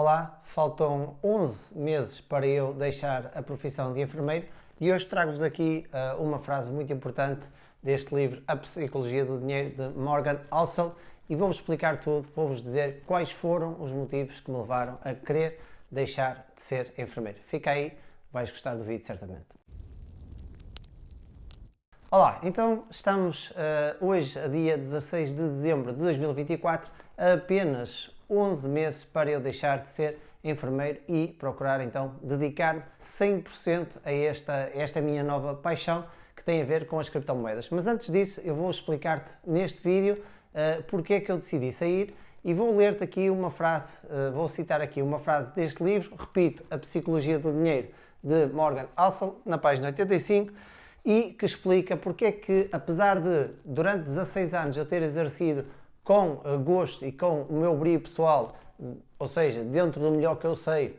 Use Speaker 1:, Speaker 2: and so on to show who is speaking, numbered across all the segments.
Speaker 1: Olá, faltam 11 meses para eu deixar a profissão de enfermeiro e hoje trago-vos aqui uma frase muito importante deste livro, A Psicologia do Dinheiro, de Morgan Housel, e vou-vos explicar tudo, vou-vos dizer quais foram os motivos que me levaram a querer deixar de ser enfermeiro. Fica aí, vais gostar do vídeo certamente. Olá, então estamos hoje, a dia 16 de dezembro de 2024, a apenas 11 meses para eu deixar de ser enfermeiro e procurar então dedicar-me 100% a esta minha nova paixão que tem a ver com as criptomoedas. Mas antes disso, eu vou explicar-te neste vídeo porque é que eu decidi sair e vou ler-te aqui uma frase, vou citar aqui uma frase deste livro, repito, A Psicologia do Dinheiro, de Morgan Housel, na página 85, e que explica porque é que, apesar de, durante 16 anos, eu ter exercido com gosto e com o meu brio pessoal, ou seja, dentro do melhor que eu sei,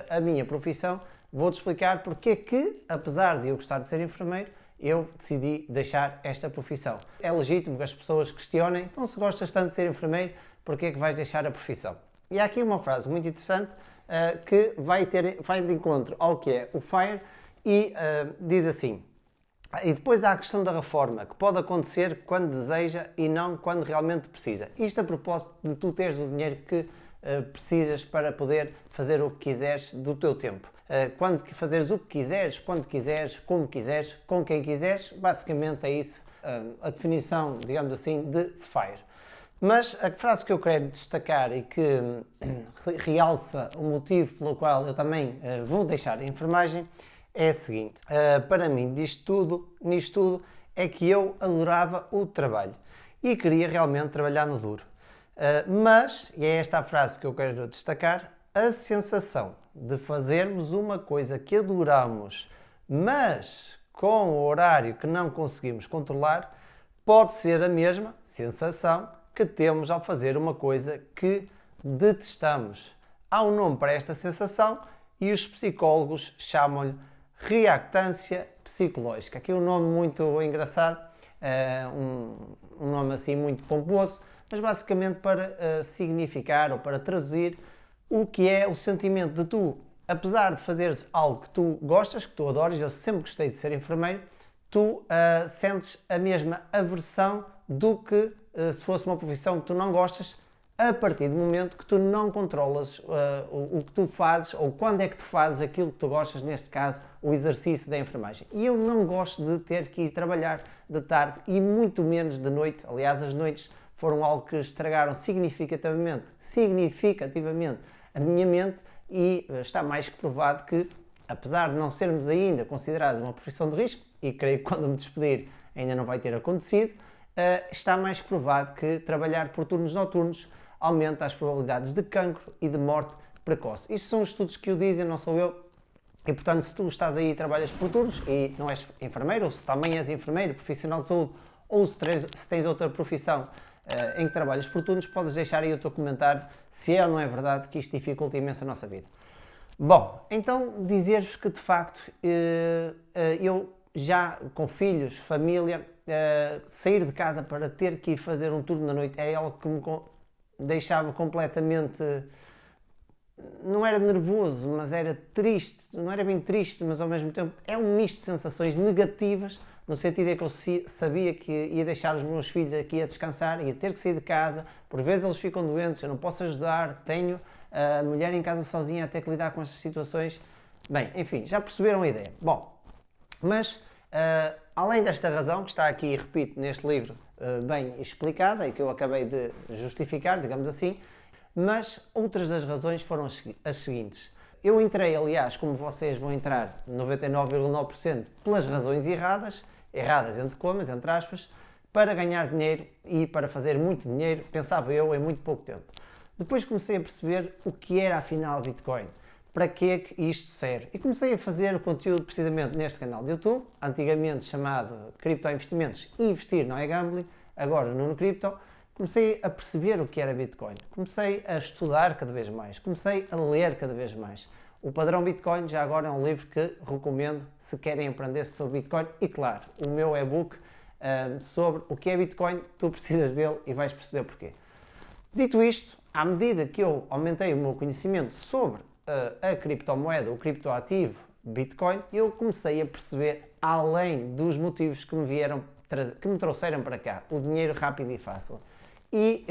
Speaker 1: a minha profissão, vou-te explicar porque é que, apesar de eu gostar de ser enfermeiro, eu decidi deixar esta profissão. É legítimo que as pessoas questionem, então se gostas tanto de ser enfermeiro, porque é que vais deixar a profissão? E há aqui uma frase muito interessante que vai de encontro ao que é o FIRE e diz assim: e depois há a questão da reforma, que pode acontecer quando deseja e não quando realmente precisa. Isto a propósito de tu teres o dinheiro que precisas para poder fazer o que quiseres do teu tempo. Quando fazeres o que quiseres, quando quiseres, como quiseres, com quem quiseres, basicamente é isso a definição, digamos assim, de FIRE. Mas a frase que eu quero destacar e que realça o motivo pelo qual eu também vou deixar a enfermagem é a seguinte: para mim, nisto tudo, é que eu adorava o trabalho e queria realmente trabalhar no duro. Mas, e é esta a frase que eu quero destacar, a sensação de fazermos uma coisa que adoramos, mas com o horário que não conseguimos controlar, pode ser a mesma sensação que temos ao fazer uma coisa que detestamos. Há um nome para esta sensação e os psicólogos chamam-lhe reactância psicológica. Aqui um nome muito engraçado, um nome assim muito pomposo, mas basicamente para significar ou para traduzir o que é o sentimento de tu, apesar de fazeres algo que tu gostas, que tu adoras, eu sempre gostei de ser enfermeiro, tu sentes a mesma aversão do que se fosse uma profissão que tu não gostas, a partir do momento que tu não controlas o que tu fazes ou quando é que tu fazes aquilo que tu gostas, neste caso, o exercício da enfermagem. E eu não gosto de ter que ir trabalhar de tarde e muito menos de noite. Aliás, as noites foram algo que estragaram significativamente a minha mente e está mais que provado que, apesar de não sermos ainda considerados uma profissão de risco, e creio que quando me despedir ainda não vai ter acontecido, está mais que provado que trabalhar por turnos noturnos aumenta as probabilidades de cancro e de morte precoce. Isto são estudos que o dizem, não sou eu. E portanto, se tu estás aí e trabalhas por turnos e não és enfermeiro, ou se também és enfermeiro, profissional de saúde, ou se tens outra profissão em que trabalhas por turnos, podes deixar aí o teu comentário se é ou não é verdade que isto dificulta imenso a nossa vida. Bom, então dizer-vos que de facto eu já com filhos, família, sair de casa para ter que ir fazer um turno na noite é algo que me deixava completamente, não era nervoso, mas era triste, não era bem triste, mas ao mesmo tempo é um misto de sensações negativas, no sentido é que eu sabia que ia deixar os meus filhos aqui a descansar, ia ter que sair de casa, por vezes eles ficam doentes, eu não posso ajudar, tenho a mulher em casa sozinha a ter que lidar com estas situações. Bem, enfim, já perceberam a ideia. Bom, mas além desta razão, que está aqui, repito, neste livro, bem explicada e que eu acabei de justificar, digamos assim, mas outras das razões foram as seguintes. Eu entrei, aliás, como vocês vão entrar, 99,9% pelas razões erradas entre comas, entre aspas, para ganhar dinheiro e para fazer muito dinheiro, pensava eu, em muito pouco tempo. Depois comecei a perceber o que era afinal Bitcoin. Para que é que isto serve? E comecei a fazer o conteúdo precisamente neste canal de YouTube, antigamente chamado Criptoinvestimentos e Investir não é Gambling, agora no Cripto. Comecei a perceber o que era Bitcoin, comecei a estudar cada vez mais, comecei a ler cada vez mais. O Padrão Bitcoin, já agora, é um livro que recomendo se querem aprender sobre Bitcoin e, claro, o meu e-book sobre o que é Bitcoin, tu precisas dele e vais perceber porquê. Dito isto, à medida que eu aumentei o meu conhecimento sobre a criptomoeda, o criptoativo Bitcoin, eu comecei a perceber, além dos motivos que me trouxeram para cá, o dinheiro rápido e fácil. E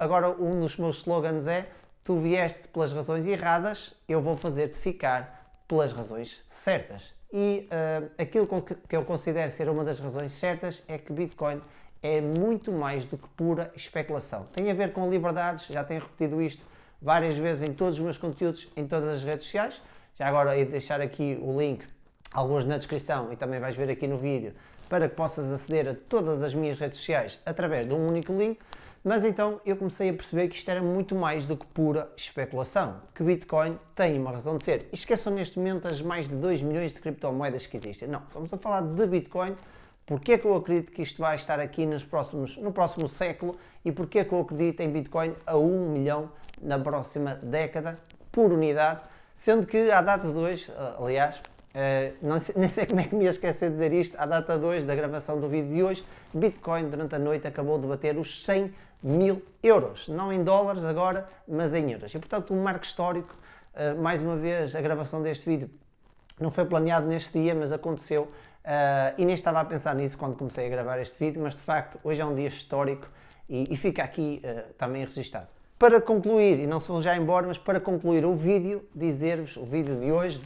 Speaker 1: agora um dos meus slogans é: tu vieste pelas razões erradas, eu vou fazer-te ficar pelas razões certas. E aquilo que eu considero ser uma das razões certas é que Bitcoin é muito mais do que pura especulação. Tem a ver com liberdades, já tenho repetido isto várias vezes em todos os meus conteúdos, em todas as redes sociais. Já agora ia deixar aqui o link, alguns na descrição e também vais ver aqui no vídeo, para que possas aceder a todas as minhas redes sociais através de um único link. Mas então eu comecei a perceber que isto era muito mais do que pura especulação, que Bitcoin tem uma razão de ser. E esqueçam neste momento as mais de 2 milhões de criptomoedas que existem. Não, estamos a falar de Bitcoin. Porque é que eu acredito que isto vai estar aqui no próximo século e porque é que eu acredito em Bitcoin a 1 milhão na próxima década por unidade, sendo que à data de hoje, aliás, nem sei como é que me ia esquecer de dizer isto, à data de hoje, da gravação do vídeo de hoje, Bitcoin durante a noite acabou de bater os 100 mil euros, não em dólares agora, mas em euros. E portanto um marco histórico, mais uma vez a gravação deste vídeo não foi planeado neste dia, mas aconteceu. E nem estava a pensar nisso quando comecei a gravar este vídeo, mas de facto hoje é um dia histórico e fica aqui também registado. Para concluir, e não se vão já embora, mas para concluir o vídeo, dizer-vos, o vídeo de hoje,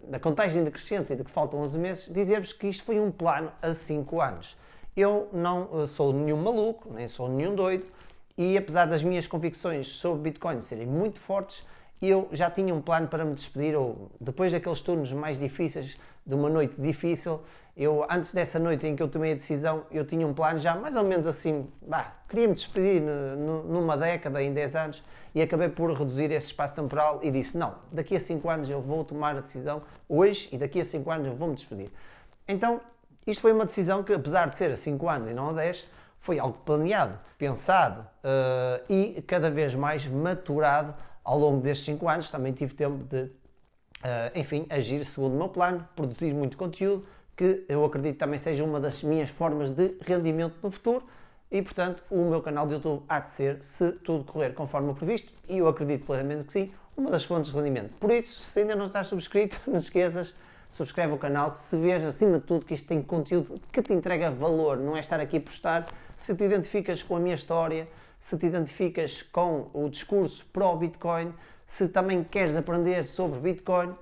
Speaker 1: da contagem decrescente e de que faltam 11 meses, dizer-vos que isto foi um plano a 5 anos. Eu não sou nenhum maluco, nem sou nenhum doido, e apesar das minhas convicções sobre Bitcoin serem muito fortes, eu já tinha um plano para me despedir, ou depois daqueles turnos mais difíceis, de uma noite difícil, antes dessa noite em que eu tomei a decisão, eu tinha um plano já mais ou menos assim, queria me despedir numa década, em 10 anos, e acabei por reduzir esse espaço temporal e disse, não, daqui a 5 anos eu vou tomar a decisão hoje e daqui a 5 anos eu vou me despedir. Então, isto foi uma decisão que, apesar de ser a 5 anos e não a 10, foi algo planeado, pensado e cada vez mais maturado ao longo destes 5 anos. Também tive tempo de, enfim, agir segundo o meu plano, produzir muito conteúdo, que eu acredito também seja uma das minhas formas de rendimento no futuro e, portanto, o meu canal de YouTube há de ser, se tudo correr conforme o previsto, e eu acredito plenamente que sim, uma das fontes de rendimento. Por isso, se ainda não estás subscrito, não te esqueças, subscreve o canal, se vês, acima de tudo, que isto tem conteúdo que te entrega valor, não é estar aqui a postar, se te identificas com a minha história, se te identificas com o discurso pró-Bitcoin, se também queres aprender sobre Bitcoin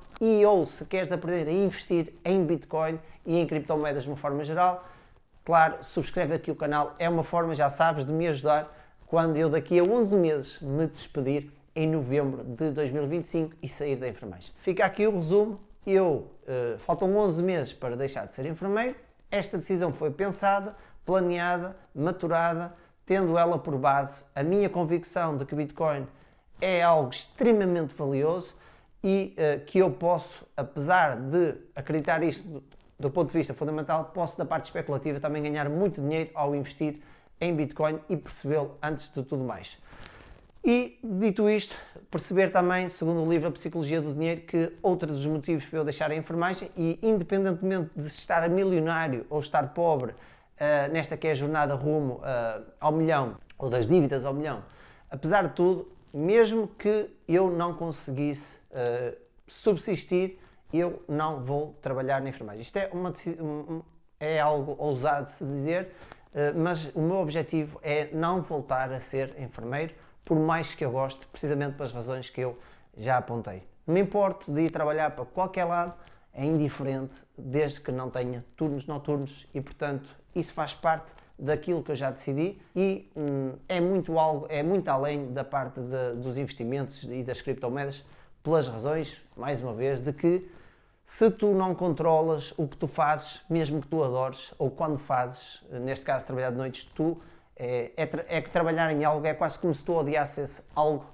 Speaker 1: ou se queres aprender a investir em Bitcoin e em criptomoedas de uma forma geral, claro, subscreve aqui o canal, é uma forma, já sabes, de me ajudar quando eu daqui a 11 meses me despedir em novembro de 2025 e sair da enfermagem. Fica aqui o resumo, faltam 11 meses para deixar de ser enfermeiro, esta decisão foi pensada, planeada, maturada, tendo ela por base a minha convicção de que Bitcoin é algo extremamente valioso e que eu posso, apesar de acreditar isto do ponto de vista fundamental, posso da parte especulativa também ganhar muito dinheiro ao investir em Bitcoin e percebê-lo antes de tudo mais. E, dito isto, perceber também, segundo o livro A Psicologia do Dinheiro, que outro dos motivos para eu deixar a enfermagem, e independentemente de estar milionário ou estar pobre, nesta que é a jornada rumo ao milhão, ou das dívidas ao milhão, apesar de tudo, mesmo que eu não conseguisse subsistir, eu não vou trabalhar na enfermagem. Isto é algo ousado de se dizer, mas o meu objetivo é não voltar a ser enfermeiro, por mais que eu goste, precisamente pelas razões que eu já apontei. Não me importo de ir trabalhar para qualquer lado, é indiferente, desde que não tenha turnos noturnos e, portanto, isso faz parte daquilo que eu já decidi e é muito além da parte dos investimentos e das criptomoedas, pelas razões, mais uma vez, de que se tu não controlas o que tu fazes, mesmo que tu adores, ou quando fazes, neste caso trabalhar de noites, é que trabalhar em algo é quase como se tu odiasses algo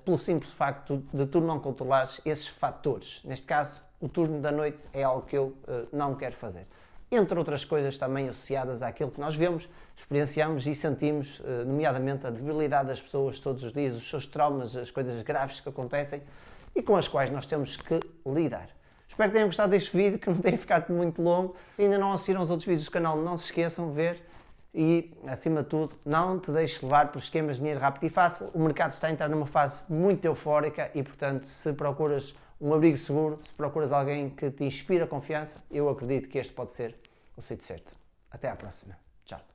Speaker 1: pelo simples facto de tu não controlares esses fatores. Neste caso, o turno da noite é algo que eu não quero fazer. Entre outras coisas também associadas àquilo que nós vemos, experienciamos e sentimos, nomeadamente a debilidade das pessoas todos os dias, os seus traumas, as coisas graves que acontecem e com as quais nós temos que lidar. Espero que tenham gostado deste vídeo, que não tenha ficado muito longo. Se ainda não assistiram aos outros vídeos do canal, não se esqueçam de ver. e, acima de tudo, não te deixes levar por esquemas de dinheiro rápido e fácil. O mercado está a entrar numa fase muito eufórica e, portanto, se procuras um abrigo seguro, se procuras alguém que te inspira confiança, eu acredito que este pode ser o sítio certo. Até à próxima. Tchau.